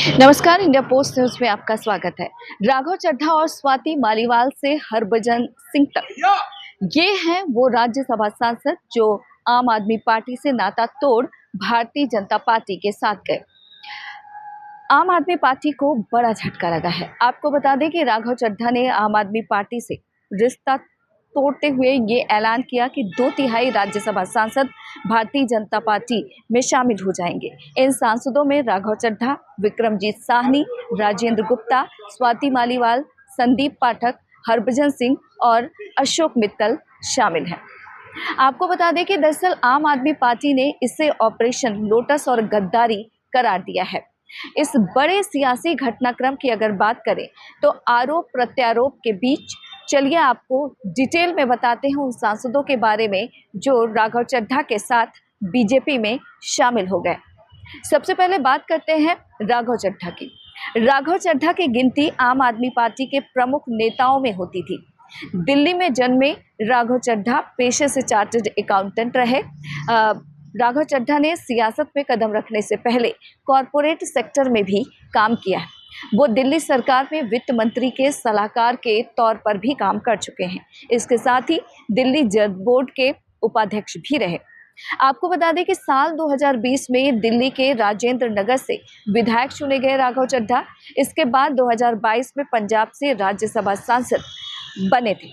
नमस्कार, India post news में आपका स्वागत है। राघव चड्ढा और स्वाति मालीवाल से हरभजन सिंह तक ये हैं वो राज्यसभा सांसद जो आम आदमी पार्टी से नाता तोड़ भारतीय जनता पार्टी के साथ गए। आम आदमी पार्टी को बड़ा झटका लगा है। आपको बता दें कि राघव चड्ढा ने आम आदमी पार्टी से रिश्ता तोड़ते हुए ये ऐलान किया कि 2/3 राज्यसभा सांसद भारतीय जनता पार्टी में शामिल हो जाएंगे। इन सांसदों में राघव चड्ढा, विक्रमजीत साहनी, राजेंद्र गुप्ता, स्वाति मालीवाल, संदीप पाठक, हरभजन सिंह और अशोक मित्तल शामिल हैं। आपको बता दें कि दरअसल आम आदमी पार्टी ने इसे ऑपरेशन लोटस और गद्दारी करार दिया है। इस बड़े सियासी घटनाक्रम की अगर बात करें तो आरोप प्रत्यारोप के बीच चलिए आपको डिटेल में बताते हैं उन सांसदों के बारे में जो राघव चड्ढा के साथ बीजेपी में शामिल हो गए। सबसे पहले बात करते हैं राघव चड्ढा की। राघव चड्ढा की गिनती आम आदमी पार्टी के प्रमुख नेताओं में होती थी। दिल्ली में जन्मे राघव चड्ढा पेशे से चार्टर्ड अकाउंटेंट रहे। राघव चड्ढा ने सियासत में कदम रखने से पहले कॉरपोरेट सेक्टर में भी काम किया है। वो दिल्ली सरकार में वित्त मंत्री के सलाहकार के तौर पर भी काम कर चुके हैं। इसके साथ ही दिल्ली जज बोर्ड के उपाध्यक्ष भी रहे। आपको बता दें कि साल 2020 में दिल्ली के राजेंद्र नगर से विधायक चुने गए राघव चड्ढा। इसके बाद 2022 में पंजाब से राज्यसभा सांसद बने थे।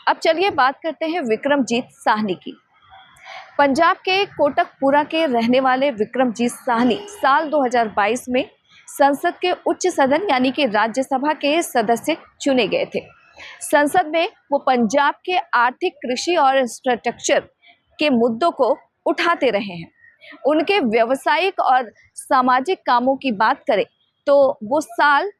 अब चलिए बात करते हैं विक्रमजीत साहनी की। पंजाब के कोटकपुरा के रहने वाले विक्रमजीत साहनी साल 2022 में संसद के उच्च सदन यानी कि राज्यसभा के सदस्य चुने गए थे। संसद में वो पंजाब के आर्थिक, कृषि और इंफ्रास्ट्रक्चर के मुद्दों को उठाते रहे हैं। उनके व्यावसायिक और सामाजिक कामों की बात करें तो वो सन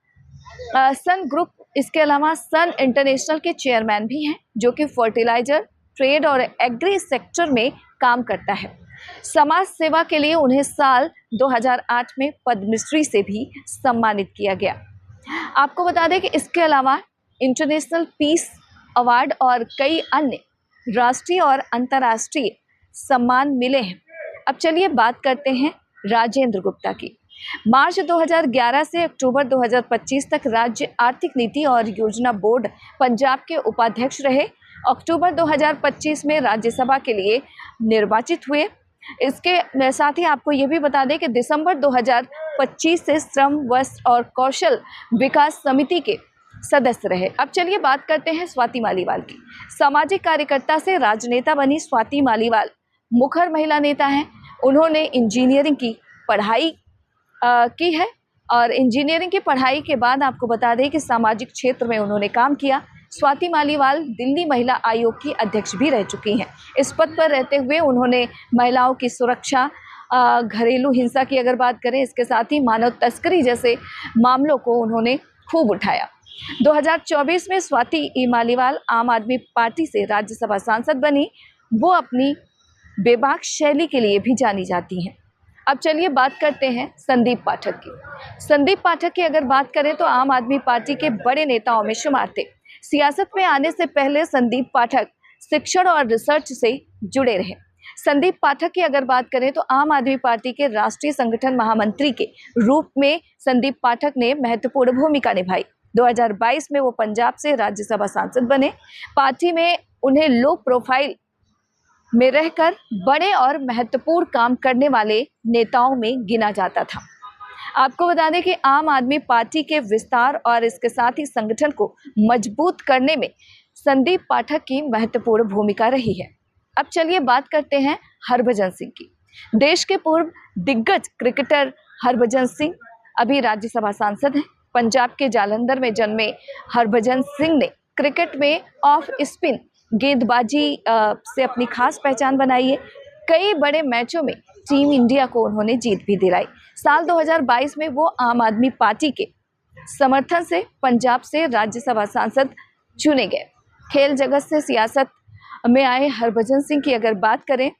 ग्रुप, इसके अलावा सन इंटरनेशनल के चेयरमैन भी हैं जो कि फर्टिलाइजर, ट्रेड और एग्री सेक्टर में काम करता है। समाज सेवा के लिए उन्हें साल 2008 में पद्मश्री से भी सम्मानित किया गया। आपको बता दें कि इसके अलावा इंटरनेशनल पीस अवार्ड और कई अन्य राष्ट्रीय और अंतर्राष्ट्रीय सम्मान मिले हैं। अब चलिए बात करते हैं राजेंद्र गुप्ता की। मार्च 2011 से अक्टूबर 2025 तक राज्य आर्थिक नीति और योजना बोर्ड पंजाब के उपाध्यक्ष रहे। अक्टूबर 2025 में राज्यसभा के लिए निर्वाचित हुए। इसके साथ ही आपको ये भी बता दें कि दिसंबर 2025 से श्रम, वस्त्र और कौशल विकास समिति के सदस्य रहे। अब चलिए बात करते हैं स्वाति मालीवाल की। सामाजिक कार्यकर्ता से राजनेता बनी स्वाति मालीवाल मुखर महिला नेता हैं। उन्होंने इंजीनियरिंग की पढ़ाई की है और इंजीनियरिंग की पढ़ाई के बाद आपको बता दें कि सामाजिक क्षेत्र में उन्होंने काम किया। स्वाति मालीवाल दिल्ली महिला आयोग की अध्यक्ष भी रह चुकी हैं। इस पद पर रहते हुए उन्होंने महिलाओं की सुरक्षा, घरेलू हिंसा की अगर बात करें, इसके साथ ही मानव तस्करी जैसे मामलों को उन्होंने खूब उठाया। 2024 में स्वाति मालीवाल आम आदमी पार्टी से राज्यसभा सांसद बनी। वो अपनी बेबाक शैली के लिए भी जानी जाती हैं। अब चलिए बात करते हैं संदीप पाठक की। संदीप पाठक की अगर बात करें तो आम आदमी पार्टी के बड़े नेताओं में शुमार थे। सियासत में आने से पहले संदीप पाठक शिक्षण और रिसर्च से जुड़े रहे। संदीप पाठक की अगर बात करें तो आम आदमी पार्टी के राष्ट्रीय संगठन महामंत्री के रूप में संदीप पाठक ने महत्वपूर्ण भूमिका निभाई। 2022 में वो पंजाब से राज्यसभा सांसद बने। पार्टी में उन्हें लो प्रोफाइल में रहकर बड़े और महत्वपूर्ण काम करने वाले नेताओं में गिना जाता था। आपको बता दें कि आम आदमी पार्टी के विस्तार और इसके साथ ही संगठन को मजबूत करने में संदीप पाठक की महत्वपूर्ण भूमिका रही है। अब चलिए बात करते हैं हरभजन सिंह की। देश के पूर्व दिग्गज क्रिकेटर हरभजन सिंह अभी राज्यसभा सांसद हैं। पंजाब के जालंधर में जन्मे हरभजन सिंह ने क्रिकेट में ऑफ स्पिन गेंदबाजी से अपनी खास पहचान बनाई है। कई बड़े मैचों में टीम इंडिया को उन्होंने जीत भी दिलाई। साल 2022 में वो आम आदमी पार्टी के समर्थन से पंजाब से राज्यसभा सांसद चुने गए। खेल जगत से सियासत में आए हरभजन सिंह की अगर बात करें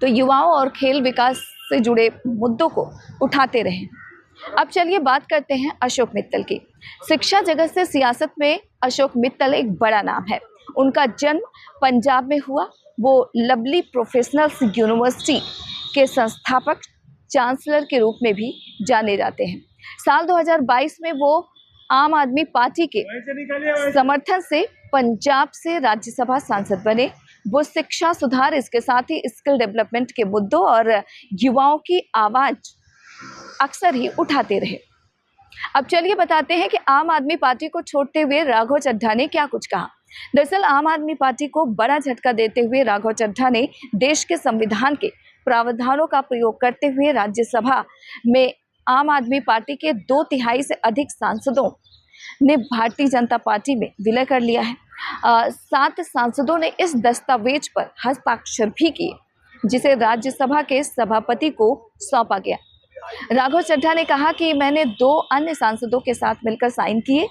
तो युवाओं और खेल विकास से जुड़े मुद्दों को उठाते रहे। अब चलिए बात करते हैं अशोक मित्तल की। शिक्षा जगत से सियासत में अशोक मित्तल एक बड़ा नाम है। उनका जन्म पंजाब में हुआ। वो लवली प्रोफेशनल यूनिवर्सिटी के संस्थापक चांसलर के रूप में भी जाने जाते हैं। साल 2022 में वो आम आदमी पार्टी के समर्थन से पंजाब से राज्यसभा सांसद बने। वो शिक्षा सुधार, इसके साथ ही स्किल डेवलपमेंट के मुद्दों और युवाओं की आवाज अक्सर ही उठाते रहे। अब चलिए बताते हैं कि आम आदमी पार्टी को छोड़ते हुए राघव चड्ढा ने क्या कुछ कहा। दरअसल आम आदमी पार्टी को बड़ा झटका देते हुए राघव चड्ढा ने देश के संविधान के प्रावधानों का प्रयोग करते हुए राज्यसभा में आम आदमी पार्टी के 2/3 से अधिक सांसदों ने भारतीय जनता पार्टी में विलय कर लिया है। 7 सांसदों ने इस दस्तावेज पर हस्ताक्षर भी किए, जिसे राज्यसभा के सभापति को सौंपा गया। राघव चड्ढा ने कहा कि मैंने 2 अन्य सांसदों के साथ मिलकर साइन किए,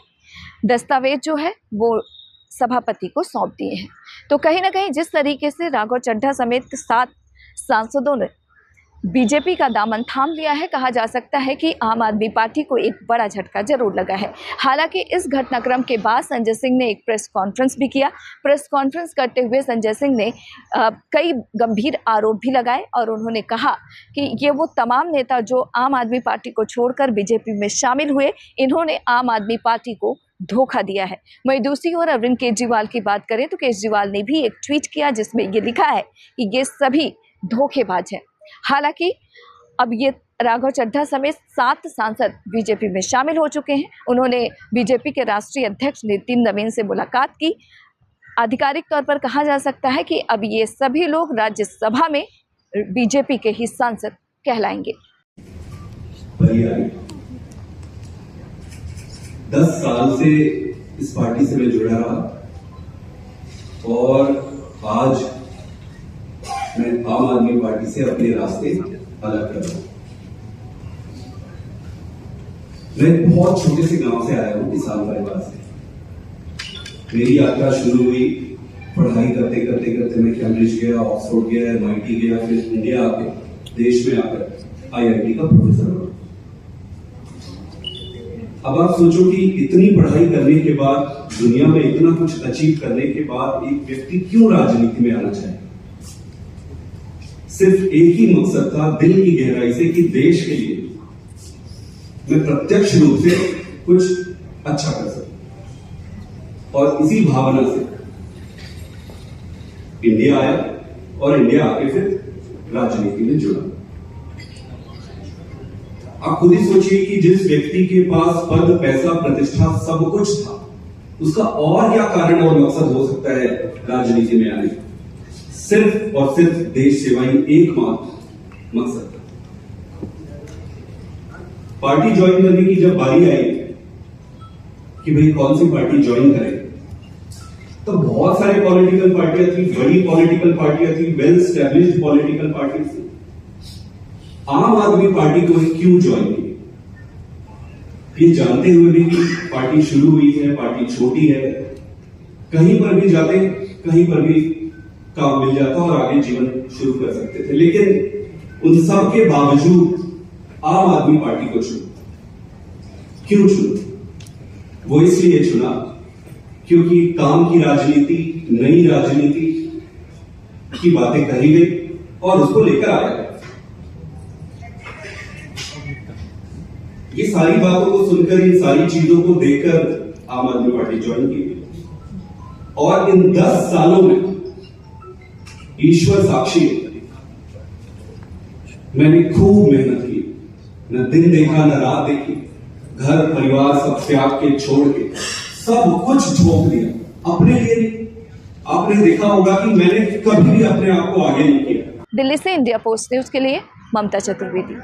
दस्तावेज जो है वो सभापति को सौंप दिए हैं। तो कहीं ना कहीं जिस तरीके से राघव चड्ढा समेत 7 सांसदों ने बीजेपी का दामन थाम लिया है, कहा जा सकता है कि आम आदमी पार्टी को एक बड़ा झटका जरूर लगा है। हालांकि इस घटनाक्रम के बाद संजय सिंह ने एक प्रेस कॉन्फ्रेंस भी किया। प्रेस कॉन्फ्रेंस करते हुए संजय सिंह ने कई गंभीर आरोप भी लगाए और उन्होंने कहा कि ये वो तमाम नेता जो आम आदमी पार्टी को छोड़कर बीजेपी में शामिल हुए, इन्होंने आम आदमी पार्टी को धोखा दिया है। वहीं दूसरी ओर अरविंद केजरीवाल की बात करें तो केजरीवाल ने भी एक ट्वीट किया जिसमें ये लिखा है कि ये सभी धोखेबाज हैं। हालांकि अब ये राघव चड्ढा समेत 7 सांसद बीजेपी में शामिल हो चुके हैं। उन्होंने बीजेपी के राष्ट्रीय अध्यक्ष नितिन नवीन से मुलाकात की। आधिकारिक तौर पर कहा जा सकता है कि अब ये सभी लोग राज्यसभा में बीजेपी के ही सांसद कहलाएंगे। 10 साल से इस पार्टी से मैं जुड़ा रहा और आज मैं आम आदमी पार्टी से अपने रास्ते अलग कर रहा हूं। मैं बहुत छोटे से गांव से आया हूं, किसान परिवार से। मेरी यात्रा शुरू हुई पढ़ाई करते करते करते मैं कैम्ब्रिज गया, ऑक्सफोर्ड गया, MIT गया, फिर इंडिया आके देश में आकर IIT का प्रोफेसर बना। अब आप सोचो कि इतनी पढ़ाई करने के बाद, दुनिया में इतना कुछ अचीव करने के बाद एक व्यक्ति क्यों राजनीति में आना चाहे? सिर्फ एक ही मकसद था, दिल की गहराई से, कि देश के लिए मैं प्रत्यक्ष रूप से कुछ अच्छा कर सकूं। और इसी भावना से इंडिया आया और इंडिया आके फिर राजनीति में जुड़ा। आप खुद ही सोचिए कि जिस व्यक्ति के पास पद, पैसा, प्रतिष्ठा सब कुछ था, उसका और क्या कारण और मकसद हो सकता है राजनीति में आने? सिर्फ और सिर्फ देश सेवा ही एकमात्र मकसद था। पार्टी ज्वाइन करने की जब बारी आई कि भाई कौन सी पार्टी ज्वाइन करें, तो बहुत सारे पॉलिटिकल पार्टियां थी, बड़ी पॉलिटिकल पार्टियां थी, वेल एस्टैब्लिश्ड पॉलिटिकल पार्टी थी। आम आदमी पार्टी को क्यों ज्वाइन किया? ये जानते हुए भी कि पार्टी शुरू हुई है, पार्टी छोटी है, कहीं पर भी जाते, कहीं पर भी काम मिल जाता और आगे जीवन शुरू कर सकते थे। लेकिन उन सब के बावजूद आम आदमी पार्टी को चुना। क्यों चुना? वो इसलिए चुना क्योंकि काम की राजनीति, नई राजनीति की बातें कही गई और उसको लेकर आया गया। ये सारी बातों को सुनकर, इन सारी चीजों को देखकर आम आदमी पार्टी ज्वाइन की गई। और इन 10 सालों में ईश्वर साक्षी है, मैंने खूब मेहनत की, न दिन देखा न रात देखी, घर परिवार सब त्याग के छोड़ के सब कुछ झोंक दिया अपने लिए। आपने देखा होगा कि मैंने कभी भी अपने आप को आगे नहीं किया। दिल्ली से इंडिया पोस्ट न्यूज के लिए ममता चतुर्वेदी।